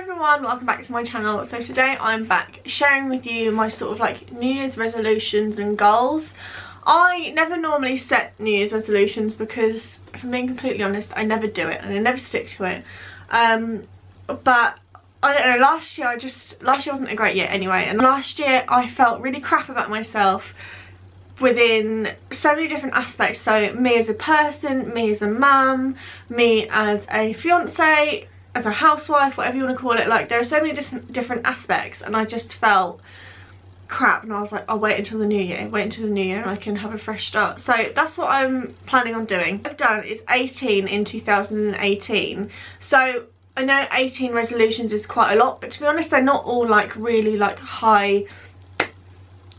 everyone, welcome back to my channel. So today I'm back sharing with you my sort of like New Year's resolutions and goals. I never normally set New Year's resolutions because, if I'm being completely honest, I never do it and I never stick to it. But I don't know, last year wasn't a great year anyway, and last year I felt really crap about myself within so many different aspects. So me as a person, me as a mum, me as a fiance, as a housewife, whatever you want to call it. Like, there are so many different aspects, and I just felt crap, and I was like, I'll wait until the new year, and I can have a fresh start. So that's what I'm planning on doing. What I've done is 18 in 2018. So I know 18 resolutions is quite a lot, but to be honest, they're not all like really like high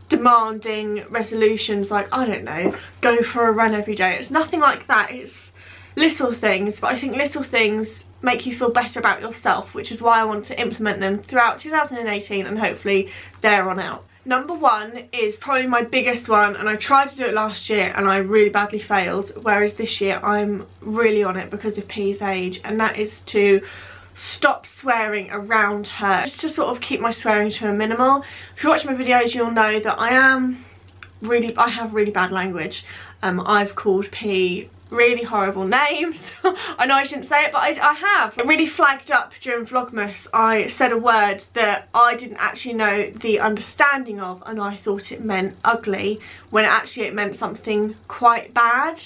demanding resolutions, like, I don't know, go for a run every day. It's nothing like that. It's little things, but I think little things make you feel better about yourself, which is why I want to implement them throughout 2018 and hopefully there on out. Number one is probably my biggest one, and I tried to do it last year and I really badly failed, whereas this year I'm really on it because of P's age, and that is to stop swearing around her, just to sort of keep my swearing to a minimal. If you watch my videos, you'll know that I have really bad language. I've called P really horrible names. I know I shouldn't say it, but I have. I really flagged up during Vlogmas. I said a word that I didn't actually know the understanding of, and I thought it meant ugly, when actually it meant something quite bad,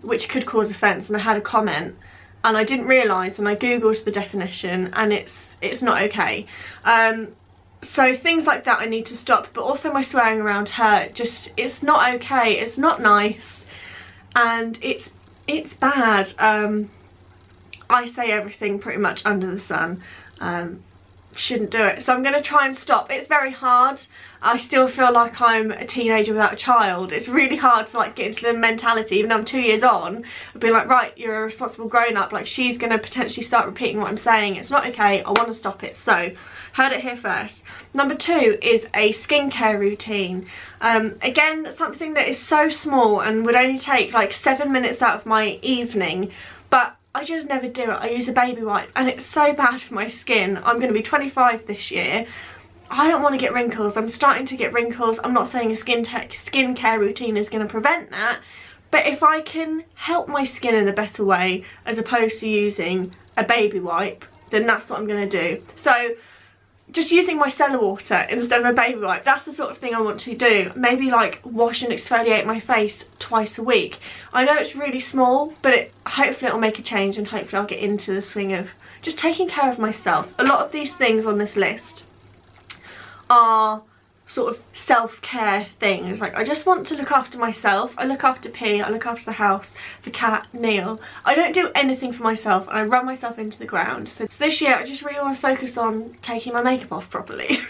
which could cause offence, and I had a comment and I didn't realise, and I googled the definition, and it's not okay. So things like that I need to stop, but also my swearing around her, just, it's not okay, it's not nice, and it's bad. I say everything pretty much under the sun. Shouldn't do it, so I'm going to try and stop. It's very hard. I still feel like I'm a teenager without a child. It's really hard to like get into the mentality, even though I'm 2 years on, I'd be like, right, you're a responsible grown-up, like she's going to potentially start repeating what I'm saying. It's not okay, I want to stop it. So heard it here first. Number two is a skincare routine. Again, something that is so small and would only take like 7 minutes out of my evening, but I just never do it. I use a baby wipe and it's so bad for my skin. I'm going to be 25 this year. I don't want to get wrinkles. I'm starting to get wrinkles. I'm not saying a skincare routine is going to prevent that, but if I can help my skin in a better way as opposed to using a baby wipe, then that's what I'm going to do. So just using micellar water instead of a baby wipe, that's the sort of thing I want to do. Maybe like wash and exfoliate my face twice a week. I know it's really small, but hopefully it'll make a change, and hopefully I'll get into the swing of just taking care of myself. A lot of these things on this list are sort of self-care things. Like, I just want to look after myself. I look after P, I look after the house, the cat, Neil. I don't do anything for myself, and I run myself into the ground. So this year I just really want to focus on taking my makeup off properly.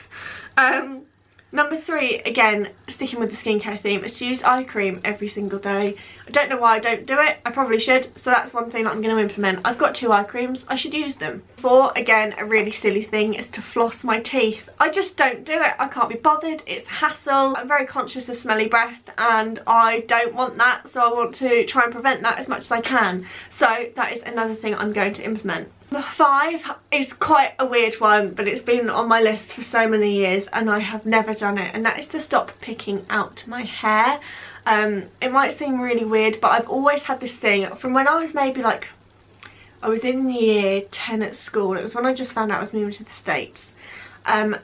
Number three, again, sticking with the skincare theme, is to use eye cream every single day. I don't know why I don't do it. I probably should, so that's one thing that I'm going to implement. I've got 2 eye creams, I should use them. Four, again, a really silly thing, is to floss my teeth. I just don't do it. I can't be bothered. It's hassle. I'm very conscious of smelly breath, and I don't want that, so I want to try and prevent that as much as I can. So that is another thing I'm going to implement. Number 5 is quite a weird one, but it's been on my list for so many years and I have never done it, and that is to stop picking out my hair. It might seem really weird, but I've always had this thing from when I was maybe like, I was in year 10 at school. It was when I just found out I was moving to the States. And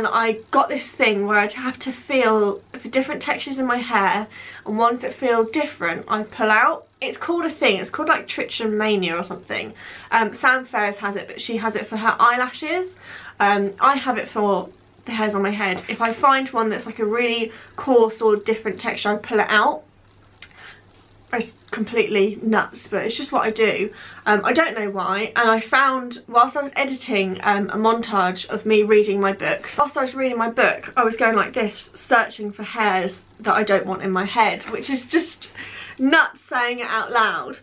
I got this thing where I'd have to feel for different textures in my hair, and ones that feel different I pull out. It's called a thing, it's called like trichomania or something. Sam Ferris has it, but she has it for her eyelashes. I have it for the hairs on my head. If I find one that's like a really coarse or different texture, I pull it out. It's completely nuts, but it's just what I do. I don't know why, and I found, whilst I was editing a montage of me reading my book, whilst I was reading my book, I was going like this, searching for hairs that I don't want in my head, which is just nuts saying it out loud.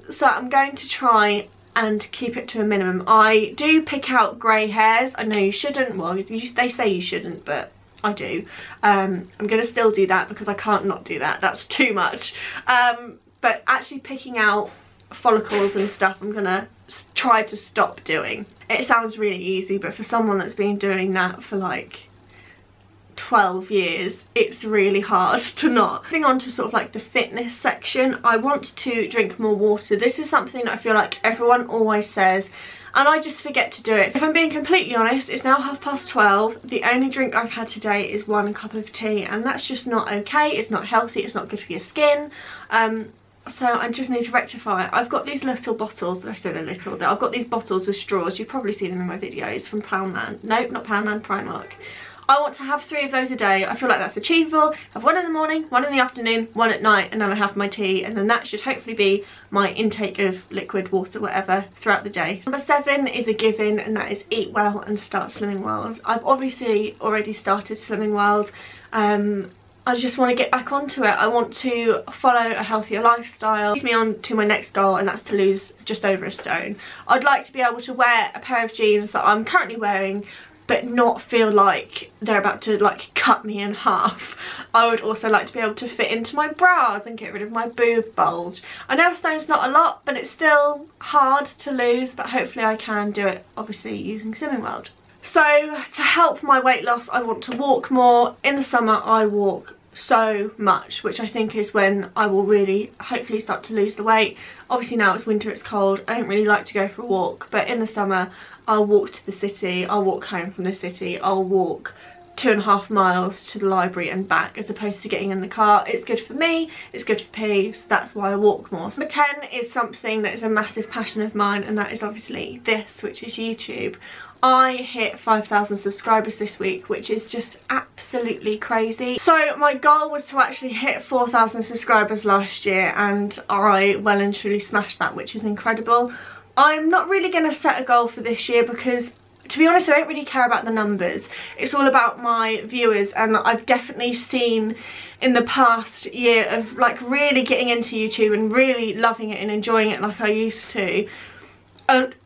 So I'm going to try and keep it to a minimum. I do pick out grey hairs. I know you shouldn't, well, they say you shouldn't, but I do. I'm going to still do that because I can't not do that. That's too much. But actually picking out follicles and stuff, I'm going to try to stop doing. It sounds really easy, but for someone that's been doing that for like 12 years, it's really hard to not. Moving on to sort of like the fitness section, I want to drink more water. This is something that I feel like everyone always says, and I just forget to do it. If I'm being completely honest, it's now 12:30. The only drink I've had today is 1 cup of tea, and that's just not okay. It's not healthy, it's not good for your skin. So I just need to rectify it. I've got these little bottles, I say they're little, I've got these bottles with straws. You've probably seen them in my videos from Poundland. Nope, not Poundland, Primark. I want to have 3 of those a day. I feel like that's achievable. Have 1 in the morning, 1 in the afternoon, 1 at night, and then I have my tea, and then that should hopefully be my intake of liquid, water, whatever, throughout the day. Number 7 is a given, and that is eat well and start Slimming World. I've obviously already started Slimming World. I just want to get back onto it. I want to follow a healthier lifestyle. It leads me on to my next goal, and that's to lose just over a stone. I'd like to be able to wear a pair of jeans that I'm currently wearing, but not feel like they're about to like cut me in half. I would also like to be able to fit into my bras and get rid of my boob bulge. I know a stone's not a lot, but it's still hard to lose, but hopefully I can do it, obviously using Slimming World. So to help my weight loss, I want to walk more. In the summer I walk so much, which I think is when I will really hopefully start to lose the weight. Obviously now it's winter, it's cold, I don't really like to go for a walk, but in the summer I'll walk to the city, I'll walk home from the city, I'll walk 2.5 miles to the library and back, as opposed to getting in the car. It's good for me, it's good for P, so that's why I walk more. Number 10 is something that is a massive passion of mine, and that is obviously this, which is YouTube. I hit 5,000 subscribers this week, which is just absolutely crazy. So my goal was to actually hit 4,000 subscribers last year, and I well and truly smashed that, which is incredible. I'm not really going to set a goal for this year because, to be honest, I don't really care about the numbers. It's all about my viewers, and I've definitely seen in the past year of like really getting into YouTube and really loving it and enjoying it like I used to.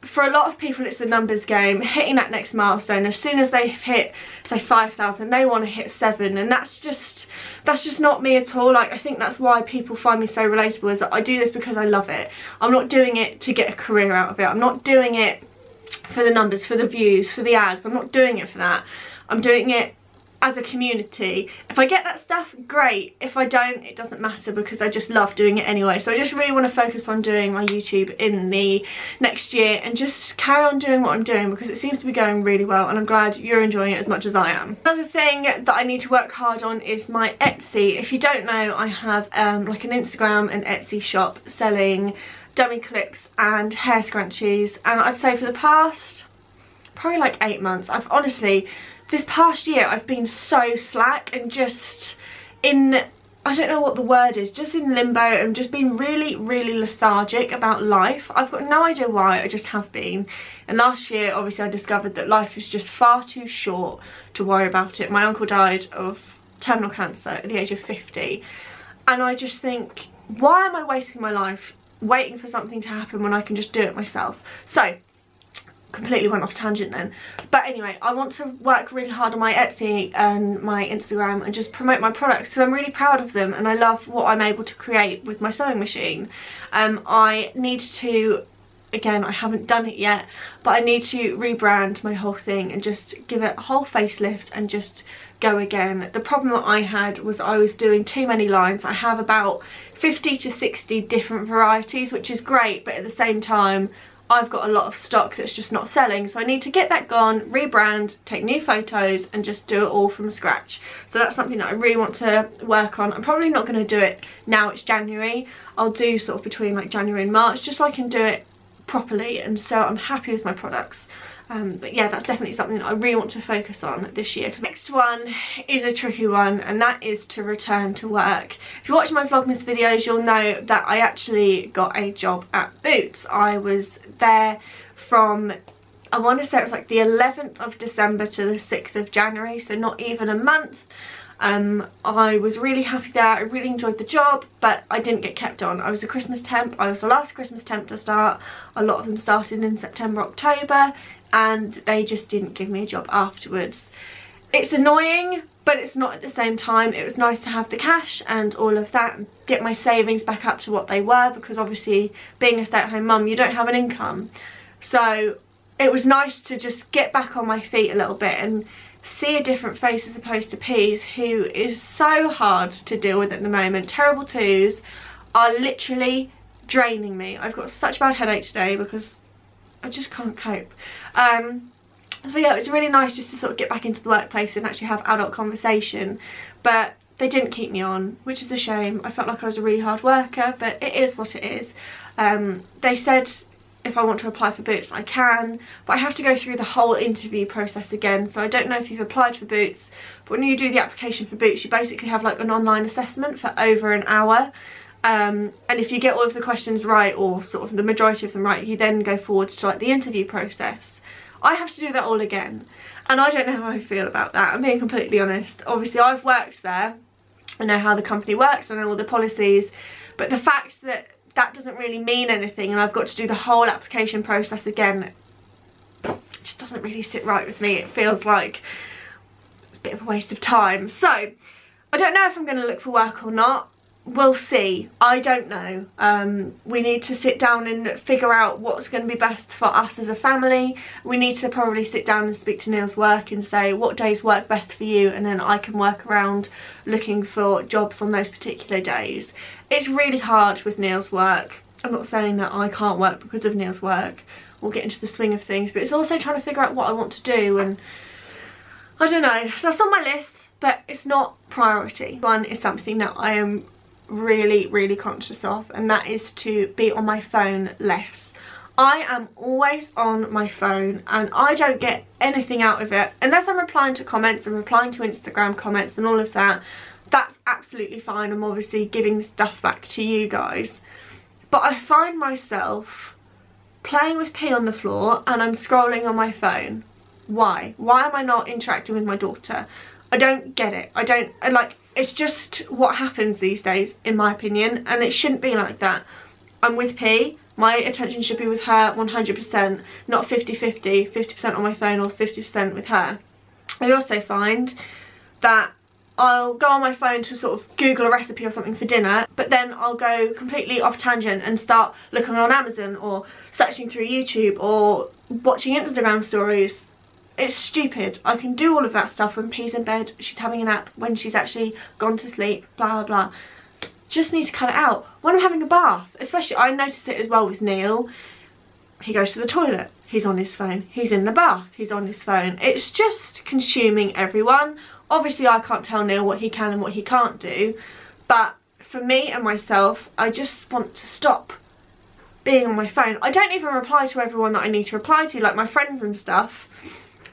For a lot of people it's a numbers game, hitting that next milestone. As soon as they've hit say 5,000, they want to hit 7, and that's just not me at all. Like, I think that's why people find me so relatable, is that I do this because I love it. I'm not doing it to get a career out of it. I'm not doing it for the numbers, for the views, for the ads. I'm not doing it for that. I'm doing it as a community. If I get that stuff, great. If I don't, it doesn't matter, because I just love doing it anyway. So I just really want to focus on doing my YouTube in the next year and just carry on doing what I'm doing, because it seems to be going really well, and I'm glad you're enjoying it as much as I am. Another thing that I need to work hard on is my Etsy. If you don't know, I have like an Instagram and Etsy shop selling dummy clips and hair scrunchies, and I'd say for the past probably like 8 months, I've honestly, this past year I've been so slack and just in, I don't know what the word is, just in limbo, and just been really lethargic about life. I've got no idea why, I just have been. And last year obviously I discovered that life is just far too short to worry about it. My uncle died of terminal cancer at the age of 50, and I just think, why am I wasting my life waiting for something to happen when I can just do it myself? So completely went off tangent then, but anyway, I want to work really hard on my Etsy and my Instagram and just promote my products, because I'm really proud of them and I love what I'm able to create with my sewing machine. I need to, again, I haven't done it yet, but I need to rebrand my whole thing and just give it a whole facelift and just go again. The problem that I had was I was doing too many lines. I have about 50 to 60 different varieties, which is great, but at the same time I've got a lot of stock that's just not selling, so I need to get that gone, rebrand, take new photos and just do it all from scratch. So that's something that I really want to work on. I'm probably not going to do it now, it's January. I'll do sort of between like January and March, just so I can do it properly, and so I'm happy with my products. But yeah, that's definitely something that I really want to focus on this year. The next one is a tricky one, and that is to return to work. If you watch my Vlogmas videos, you'll know that I actually got a job at Boots. I was there from, I want to say it was like the 11th of December to the 6th of January, so not even a month. I was really happy there, I really enjoyed the job, but I didn't get kept on. I was a Christmas temp, I was the last Christmas temp to start. A lot of them started in September, October, and they just didn't give me a job afterwards. It's annoying, but it's not at the same time. It was nice to have the cash and all of that, and get my savings back up to what they were, because obviously being a stay-at-home mum, you don't have an income. So it was nice to just get back on my feet a little bit and see a different face as opposed to P's, who is so hard to deal with at the moment. Terrible twos are literally draining me. I've got such a bad headache today because I just can't cope. So yeah, it was really nice just to sort of get back into the workplace and actually have adult conversation, but they didn't keep me on, which is a shame. I felt like I was a really hard worker, but it is what it is. They said if I want to apply for Boots I can, but I have to go through the whole interview process again. So I don't know if you've applied for Boots, but when you do the application for Boots you basically have like an online assessment for over an hour. And if you get all of the questions right, or sort of the majority of them right, you then go forward to like the interview process. I have to do that all again, and I don't know how I feel about that, I'm being completely honest. Obviously I've worked there, I know how the company works, I know all the policies, but the fact that that doesn't really mean anything and I've got to do the whole application process again, it just doesn't really sit right with me. It feels like it's a bit of a waste of time. So I don't know if I'm going to look for work or not. We'll see. I don't know. We need to sit down and figure out what's going to be best for us as a family. We need to probably sit down and speak to Neil's work and say what days work best for you, and then I can work around looking for jobs on those particular days. It's really hard with Neil's work. I'm not saying that I can't work because of Neil's work. We'll get into the swing of things, but it's also trying to figure out what I want to do, and I don't know. So that's on my list, but it's not priority. One is something that I am really conscious of, and that is to be on my phone less. I am always on my phone and I don't get anything out of it unless I'm replying to comments and replying to Instagram comments and all of that. That's absolutely fine. I'm obviously giving stuff back to you guys, but I find myself playing with pee on the floor and I'm scrolling on my phone. Why am I not interacting with my daughter? I don't get it. It's just what happens these days, in my opinion, and it shouldn't be like that. I'm with P, my attention should be with her 100%, not 50-50, 50% on my phone or 50% with her. I also find that I'll go on my phone to sort of Google a recipe or something for dinner, but then I'll go completely off tangent and start looking on Amazon or searching through YouTube or watching Instagram stories. It's stupid. I can do all of that stuff when P's in bed, she's having a nap, when she's actually gone to sleep, blah blah. Just need to cut it out. When I'm having a bath, especially, I notice it as well with Neil. He goes to the toilet, he's on his phone. He's in the bath, he's on his phone. It's just consuming everyone. Obviously I can't tell Neil what he can and what he can't do, but for me and myself, I just want to stop being on my phone. I don't even reply to everyone that I need to reply to, like my friends and stuff.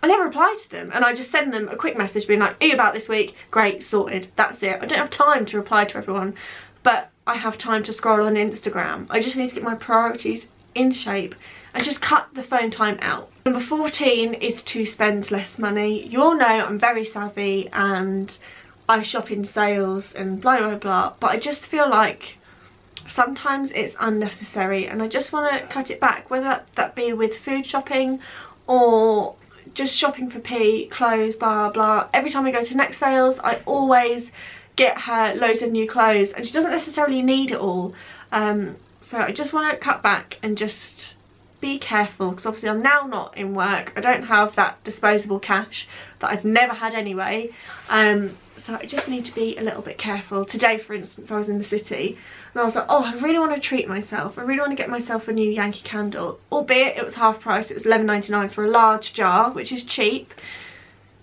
I never reply to them, and I just send them a quick message being like, are you about this week? Great, sorted, that's it. I don't have time to reply to everyone, but I have time to scroll on Instagram. I just need to get my priorities in shape and just cut the phone time out. Number 14 is to spend less money. You all know I'm very savvy and I shop in sales and blah blah blah, but I just feel like sometimes it's unnecessary and I just want to cut it back, whether that be with food shopping or just shopping for P, clothes, blah blah. Every time I go to next sales I always get her loads of new clothes and she doesn't necessarily need it all. So I just want to cut back and just be careful, because obviously I'm now not in work. I don't have that disposable cash that I've never had anyway. So I just need to be a little bit careful. Today, for instance, I was in the city and I was like, oh, I really want to treat myself. I really want to get myself a new Yankee Candle. Albeit it was half price. It was $11.99 for a large jar, which is cheap.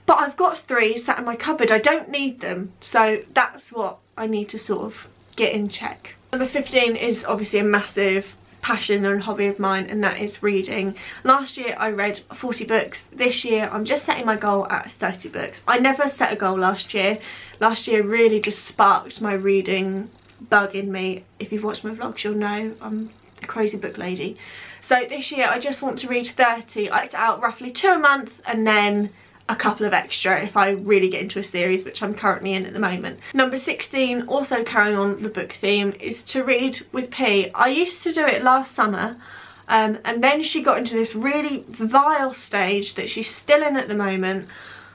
But I've got 3 sat in my cupboard. I don't need them. So that's what I need to sort of get in check. Number 15 is obviously a massive passion and hobby of mine, and that is reading. Last year I read 40 books. This year I'm just setting my goal at 30 books. I never set a goal last year. Last year really just sparked my reading bug in me. If you've watched my vlogs you'll know I'm a crazy book lady. So this year I just want to read 30. I act out roughly 2 a month and then a couple of extra if I really get into a series, which I'm currently in at the moment. Number 16, also carrying on the book theme, is to read with P. I used to do it last summer and then she got into this really vile stage that she's still in at the moment.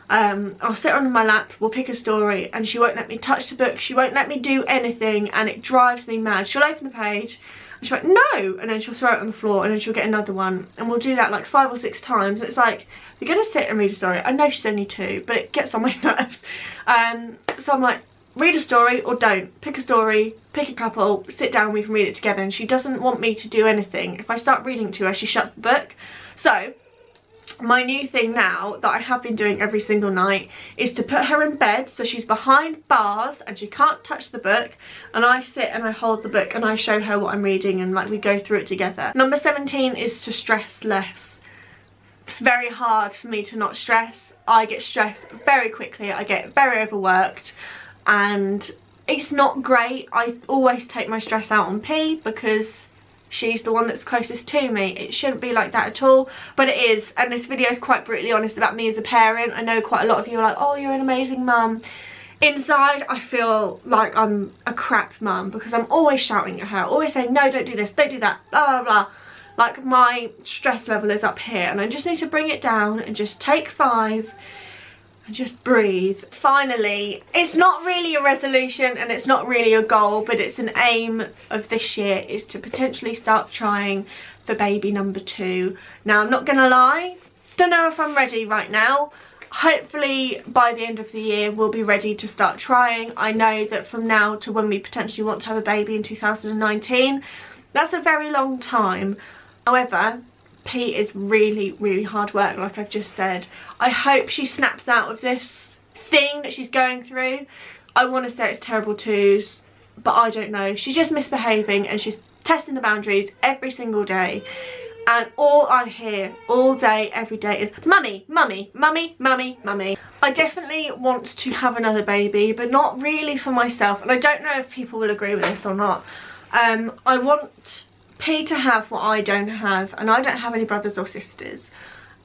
I'll sit on my lap, we'll pick a story and she won't let me touch the book, she won't let me do anything, and it drives me mad. She'll open the page And she's like, no, and then she'll throw it on the floor, and then she'll get another one, and we'll do that like 5 or 6 times. It's like, you're gonna sit and read a story. I know she's only 2, but it gets on my nerves. So I'm like, read a story or don't. Pick a story, pick a couple, sit down, we can read it together. And she doesn't want me to do anything. If I start reading to her, she shuts the book. So my new thing now that I have been doing every single night is to put her in bed so she's behind bars and she can't touch the book, and I sit and I hold the book and I show her what I'm reading, and like we go through it together. Number 17 is to stress less. It's very hard for me to not stress. I get stressed very quickly. I get very overworked and it's not great. I always take my stress out on P because she's the one that's closest to me. It shouldn't be like that at all, but it is. And this video is quite brutally honest about me as a parent. I know quite a lot of you are like, oh, you're an amazing mum. Inside, I feel like I'm a crap mum because I'm always shouting at her, always saying, no, don't do this, don't do that, blah, blah, blah. Like, my stress level is up here, and I just need to bring it down and just take 5 and just breathe. Finally, it's not really a resolution and it's not really a goal, but it's an aim of this year, is to potentially start trying for baby number 2. Now, I'm not gonna lie, don't know if I'm ready right now. Hopefully by the end of the year we'll be ready to start trying. I know that from now to when we potentially want to have a baby in 2019, that's a very long time. However, P is really, really hard work, like I've just said. I hope she snaps out of this thing that she's going through. I want to say it's terrible twos, but I don't know. She's just misbehaving and she's testing the boundaries every single day. And all I hear all day, every day is, mummy, mummy, mummy, mummy, mummy. I definitely want to have another baby, but not really for myself. And I don't know if people will agree with this or not. I want P to have what I don't have, and I don't have any brothers or sisters,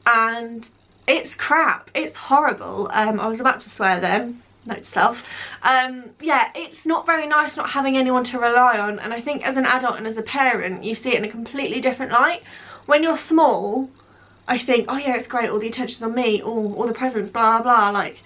and it's crap, it's horrible. I was about to swear then, note to self. Yeah, it's not very nice not having anyone to rely on, and I think as an adult and as a parent you see it in a completely different light. When you're small, I think, oh yeah, it's great, all the attention's on me, all the presents, blah blah, like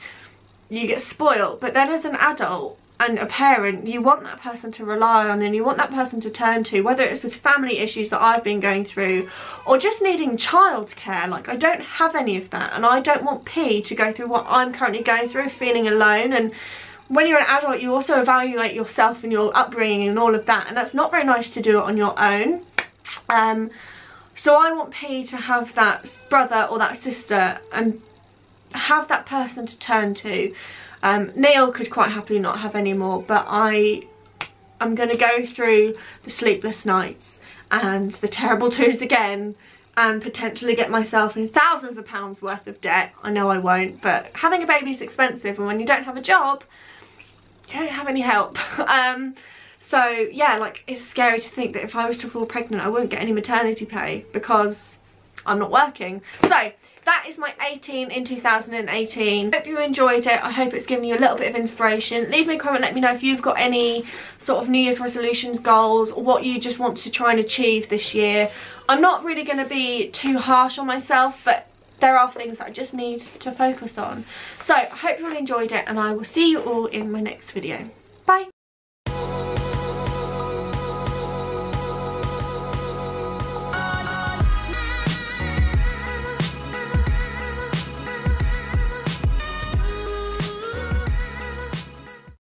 you get spoiled. But then as an adult and a parent, you want that person to rely on and you want that person to turn to, whether it's with family issues that I've been going through or just needing childcare. Like, I don't have any of that, and I don't want P to go through what I'm currently going through, feeling alone. And when you're an adult, you also evaluate yourself and your upbringing and all of that, and that's not very nice to do it on your own. So I want P to have that brother or that sister and have that person to turn to. Neil could quite happily not have any more, but I'm going to go through the sleepless nights and the terrible twos again and potentially get myself in thousands of pounds worth of debt. I know I won't, but having a baby is expensive, and when you don't have a job, you don't have any help. So yeah, like, it's scary to think that if I was to fall pregnant I wouldn't get any maternity pay because I'm not working. So that is my 18 in 2018. Hope you enjoyed it. I hope it's given you a little bit of inspiration. Leave me a comment, let me know if you've got any sort of New Year's resolutions, goals, or what you just want to try and achieve this year. I'm not really going to be too harsh on myself, but there are things that I just need to focus on. So I hope you all enjoyed it, and I will see you all in my next video.